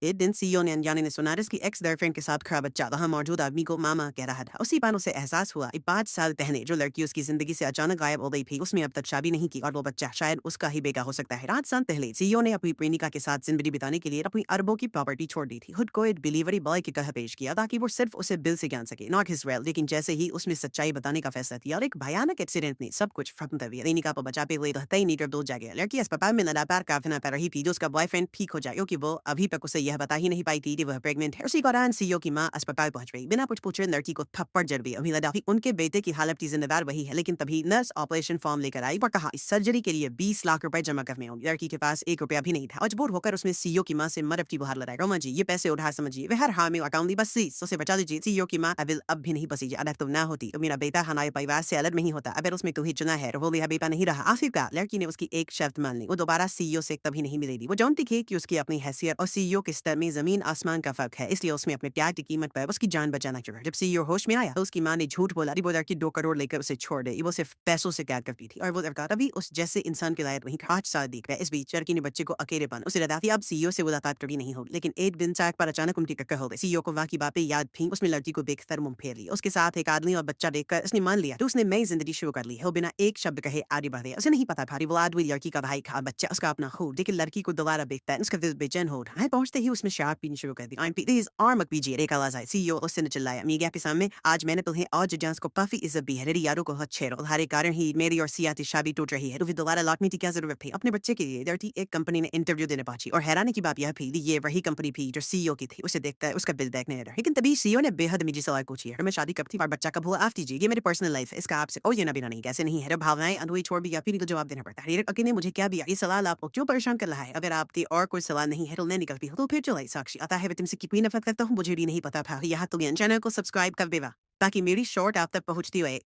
एक दिन सीईओ ने अनजाने ने सुना कि एक्स गर्लफ्रेंड के साथ खड़ा बच्चा वहां मौजूद आदमी को मामा कह रहा था। उसी पान उसे एहसास हुआ कि 5 साल पहले जो लड़की उसकी जिंदगी से अचानक गायब हो गई थी उसमें अब तक शादी नहीं की और वो बच्चा शायद उसका ही बेटा हो सकता है। 8 साल पहले सीईओ ने अपनी प्रेमिका के साथ जिंदगी बिताने के लिए अपनी अरबों की प्रॉपर्टी छोड़ दी थी। खुद को एक डिलीवरी बॉय की तरह पेश किया ताकि वो सिर्फ उसे बिल से जान सके, नॉट हिज वेल। लेकिन जैसे ही उसने सच्चाई बताने का फैसला किया और एक भयानक एक्सीडेंट ने सब कुछ खत्म कर दिया। प्रेमिका को बचा पे हुए रहते ही नीडर दो जागे। लड़की अस्पताल में लगातार काफिना कर रही थी जो उसका बॉयफ्रेंड ठीक हो जाए, क्योंकि वो अभी तक उसे यह बता ही नहीं पाई थी कि वह प्रेग्नेंट है। उसी दौरान सीईओ की मां अस्पताल पहुंच गई। बिना कुछ पूछे लड़की को थप्पड़ जड़ दी। अभी लगा कि उनके बेटे की हालत की जिम्मेदार वही है, लेकिन तभी नर्स ऑपरेशन फॉर्म लेकर आई और कहा इस सर्जरी के लिए 20 लाख रुपए जमा करने होंगे। लड़की के पास 1 रुपया भी नहीं था। मजबूर होकर उसने सीईओ की मां से मदद की गुहार लगाई। रोमा जी, ये पैसे उधार समझिए, वे हर हाल में अकाउंट बस उसे बचा लीजिए। सीईओ की मां अब भी नहीं बसी। अगर तुम ना होती तो मेरा बेटा हमारे परिवार से अलग नहीं होता। अगर उसमें तुम्हें चुना है तो वो मेरा बेटा नहीं रहा। आखिरकार लड़की ने उसकी एक शर्त मान ली, वो दोबारा सीईओ से कभी नहीं मिलेगी। वो जानती थी कि उसकी अपनी हैसियत और सीईओ के स्तर में जमीन आसमान का फर्क है, इसलिए उसने अपने प्यार की कीमत पर उसकी जान बचाना चाहिए। जब सीईओ होश में आया तो उसकी मां ने झूठ बोला कि वो लड़की 2 करोड़ लेकर उसे छोड़ दे। वो सिर्फ पैसों से प्यार करती थी और वो लड़का तभी उस जैसे इंसान के लायक वहीं 8 साल दिख रहा है। इस बीच लड़की ने बच्चे को अकेलेपन उसे लगा कि अब सीईओ से मुलाकात कभी नहीं होगी। लेकिन एक दिन सड़क पर अचानक उनकी टक्कर हो गई। सीईओ को वहां की बातें याद थी। उसने लड़की को देखकर मुंह फेर लिया। उसके साथ एक आदमी और बच्चा देखकर उसने मान लिया तो उसने नई जिंदगी शुरू कर ली है। वो बिना एक शब्द कहे आगे बढ़ गया। उसे नहीं पता था कि वो आदमी लड़की का भाई था, बच्चा उसका अपना खून। लेकिन लड़की को दोबारा देखता है उसका दिल बेचैन हो रहा है। पहुंचते ही उसने शराब पीनी शुरू कर दी। प्लीज और मत पीजिए, एक आवाज आई। सीईओ उससे चिल्लाया, मीडिया के सामने आज मैंने तुम्हें और जजांस को काफी इज्जत दी है। मेरी यारों को अच्छे तुम्हारे कारण ही मेरी और सिया की शादी टूट रही है। तो फिर दोबारा लौटने की क्या जरूरत थी? अपने बच्चे के लिए डरती एक कंपनी ने इंटरव्यू देने पहुंची और हैरानी की बात यह थी कि ये वही कंपनी थी जो सीईओ की थी। उसे देखता है उसका बिल बैक नहीं रहा। लेकिन तभी सीईओ ने बेहद निजी सवाल पूछी है, मैं शादी कब थी और बच्चा कब हुआ? आप दीजिए, ये मेरी पर्सनल लाइफ है, इसका आपसे कोई लेना देना नहीं। कैसे नहीं है? तो भावनाएं अधूरी छोड़ भी या फिर तो जवाब देना पड़ता है। अकेले ने मुझे क्या दिया? ये सवाल आपको क्यों परेशान कर रहा है? अगर आपकी और कोई सवाल नहीं है तो मैं निकलती हूँ। तो फिर चलाई साक्षी आता है, तुमसे कितनी नफरत करता हूँ मुझे भी नहीं पता था। यहाँ तो चैनल को सब्सक्राइब कर देवा ताकि मेरी शॉर्ट आप तक पहुंचती रहे।